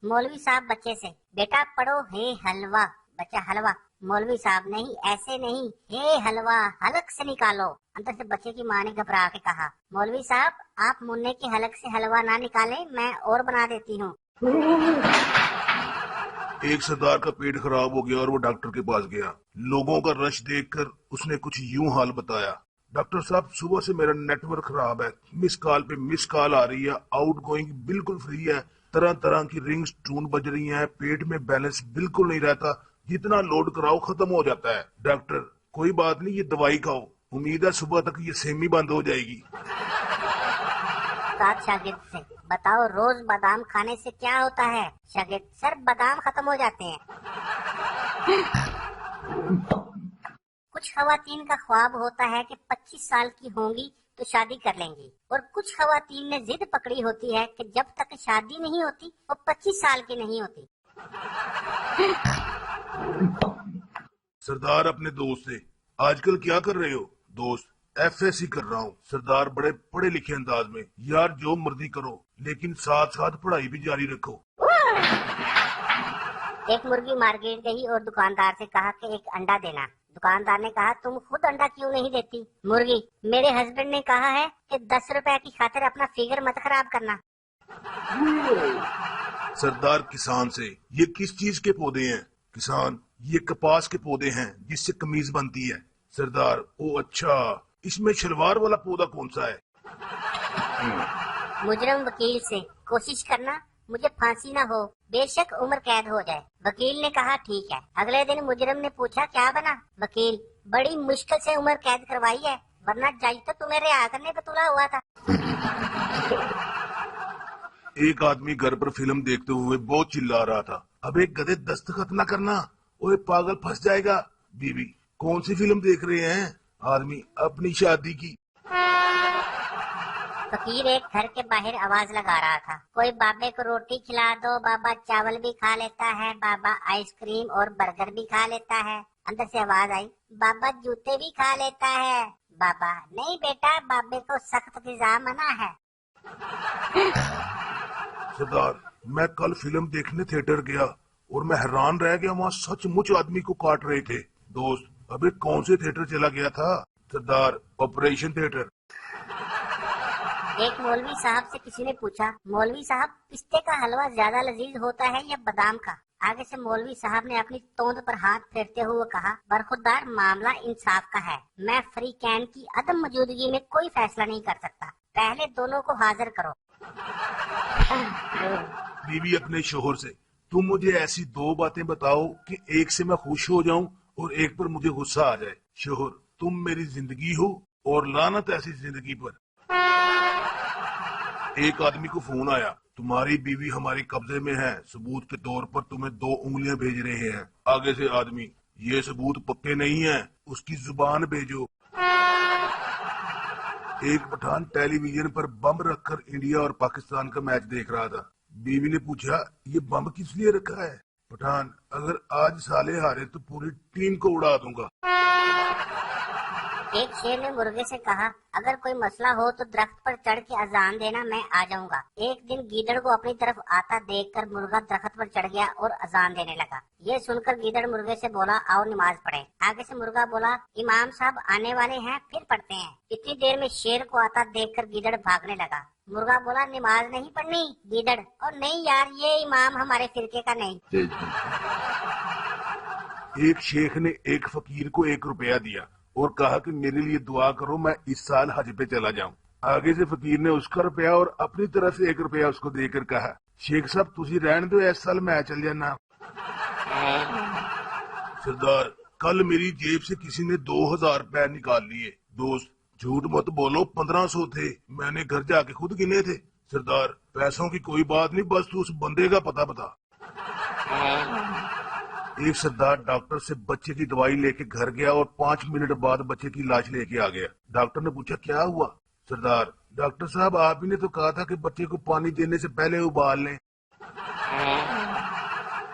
मौलवी साहब बच्चे से, बेटा पढ़ो हे हलवा। बच्चा हलवा। मौलवी साहब नहीं, ऐसे नहीं, हे हलवा हलक से निकालो। अंदर से बच्चे की माँ ने घबरा के कहा, मौलवी साहब आप मुन्ने के हलक से हलवा ना निकालें, मैं और बना देती हूँ। एक सरदार का पेट खराब हो गया और वो डॉक्टर के पास गया। लोगों का रश देखकर उसने कुछ यूं हाल बताया, डॉक्टर साहब सुबह से मेरा नेटवर्क खराब है, मिस कॉल पे मिस कॉल आ रही है, आउट गोइंग बिल्कुल फ्री है, तरह तरह की रिंग्स टून बज रही हैं, पेट में बैलेंस बिल्कुल नहीं रहता, जितना लोड कराओ खत्म हो जाता है। डॉक्टर कोई बात नहीं, ये दवाई खाओ, उम्मीद है सुबह तक ये सेमी बंद हो जाएगी। शागिर्द से, बताओ रोज बादाम खाने से क्या होता है? शागिर्द, सर बादाम खत्म हो जाते हैं। कुछ खवातीन का ख्वाब होता है कि 25 साल की होंगी तो शादी कर लेंगी, और कुछ खवातीन ने जिद पकड़ी होती है कि जब तक शादी नहीं होती वो 25 साल की नहीं होती। सरदार अपने दोस्त से, आजकल क्या कर रहे हो? दोस्त, FSC कर रहा हूँ। सरदार बड़े पढ़े लिखे अंदाज में, यार जो मर्जी करो लेकिन साथ साथ पढ़ाई भी जारी रखो। एक मुर्गी मार्केट गई और दुकानदार से कहा कि एक अंडा देना। दुकानदार ने कहा, तुम खुद अंडा क्यों नहीं देती? मुर्गी, मेरे हस्बैंड ने कहा है कि 10 रुपए की खातिर अपना फिगर मत खराब करना। सरदार किसान से, ये किस चीज के पौधे हैं? किसान, ये कपास के पौधे हैं जिससे कमीज बनती है। सरदार, ओ अच्छा, इसमें शलवार वाला पौधा कौन सा है? मुजरम वकील से, कोशिश करना मुझे फांसी ना हो, बेशक उम्र कैद हो जाए। वकील ने कहा ठीक है। अगले दिन मुजरम ने पूछा क्या बना? वकील, बड़ी मुश्किल से उम्र कैद करवाई है, वरना जज तो तुम्हें रिहा करने पे तुला हुआ था। एक आदमी घर पर फिल्म देखते हुए बहुत चिल्ला रहा था, अब एक गधे दस्तखत न करना, ओए पागल फंस जाएगा। बीवी, कौन सी फिल्म देख रहे हैं? आदमी, अपनी शादी की। फकीर एक घर के बाहर आवाज लगा रहा था, कोई बाबे को रोटी खिला दो, बाबा चावल भी खा लेता है, बाबा आइसक्रीम और बर्गर भी खा लेता है। अंदर से आवाज आई, बाबा जूते भी खा लेता है। बाबा, नहीं बेटा, बाबे को सख्त ग़िज़ा मना है। सरदार, मैं कल फिल्म देखने थिएटर गया और मैं हैरान रह गया, वहाँ सचमुच आदमी को काट रहे थे। दोस्त, अबे कौन से थिएटर चला गया था? सरदार, ऑपरेशन थिएटर। एक मौलवी साहब से किसी ने पूछा, मौलवी साहब पिस्ते का हलवा ज्यादा लजीज होता है या बादाम का? आगे से मौलवी साहब ने अपनी तोंद पर हाथ फेरते हुए कहा, बरखुरदार, मामला इंसाफ का है, मैं फ्री कैन की अदम मौजूदगी में कोई फैसला नहीं कर सकता, पहले दोनों को हाजिर करो। बीवी अपने शोहर से, तुम मुझे ऐसी दो बातें बताओ कि एक से मैं खुश हो जाऊं और एक पर मुझे गुस्सा आ जाए। शोहर, तुम मेरी जिंदगी हो और लानत ऐसी जिंदगी पर। एक आदमी को फोन आया, तुम्हारी बीवी हमारे कब्जे में है, सबूत के तौर पर तुम्हें 2 उंगलियां भेज रहे हैं। आगे से आदमी, ये सबूत पक्के नहीं है, उसकी जुबान भेजो। एक पठान टेलीविजन पर बम रखकर इंडिया और पाकिस्तान का मैच देख रहा था। बीवी ने पूछा, ये बम किस लिए रखा है? पठान, अगर आज साले हारे तो पूरी टीम को उड़ा दूंगा। एक शेर ने मुर्गे से कहा, अगर कोई मसला हो तो दरख्त पर चढ़ के अजान देना, मैं आ जाऊंगा। एक दिन गीदड़ को अपनी तरफ आता देखकर मुर्गा दरख्त पर चढ़ गया और अजान देने लगा। ये सुनकर गीदड़ मुर्गे से बोला, आओ नमाज पढ़े। आगे से मुर्गा बोला, इमाम साहब आने वाले हैं, फिर पढ़ते हैं। इतनी देर में शेर को आता देखकर गीदड़ भागने लगा। मुर्गा बोला, नमाज नहीं पढ़नी? गीदड़, और नहीं यार, ये इमाम हमारे फिरके का नहीं। एक शेख ने एक फकीर को 1 रुपया दिया और कहा कि मेरे लिए दुआ करो, मैं इस साल हज पे चला जाऊं। आगे से फकीर ने उसका रुपया और अपनी तरफ से 1 रुपया उसको देकर कहा, शेख साहब तुसी रहने दो, इस साल मैं चल जाना। सरदार, कल मेरी जेब से किसी ने 2000 रुपया निकाल लिए। दोस्त, झूठ मत बोलो, 1500 थे, मैंने घर जाके खुद गिने थे। सरदार, पैसों की कोई बात नहीं, बस तू उस बंदे का पता बता। एक सरदार डॉक्टर से बच्चे की दवाई लेके घर गया और 5 मिनट बाद बच्चे की लाश लेके आ गया। डॉक्टर ने पूछा, क्या हुआ? सरदार, डॉक्टर साहब आप ही ने तो कहा था कि बच्चे को पानी देने से पहले उबाल लें।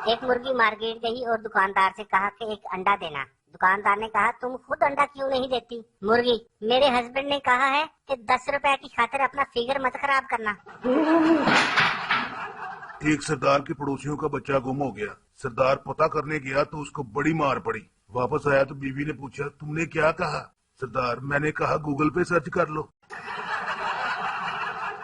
एक मुर्गी मार्केट गई और दुकानदार से कहा कि एक अंडा देना। दुकानदार ने कहा, तुम खुद अंडा क्यों नहीं देती? मुर्गी, मेरे हस्बैंड ने कहा है कि 10 रुपए की खातिर अपना फिगर मत खराब करना। ایک سردار کے پڑوسیوں کا بچہ گم ہو گیا. سردار پتہ کرنے گیا تو اس کو بڑی مار پڑی. واپس آیا تو بیوی نے پوچھا تم نے کیا کہا؟ سردار میں نے کہا گوگل پہ سرچ کر لو.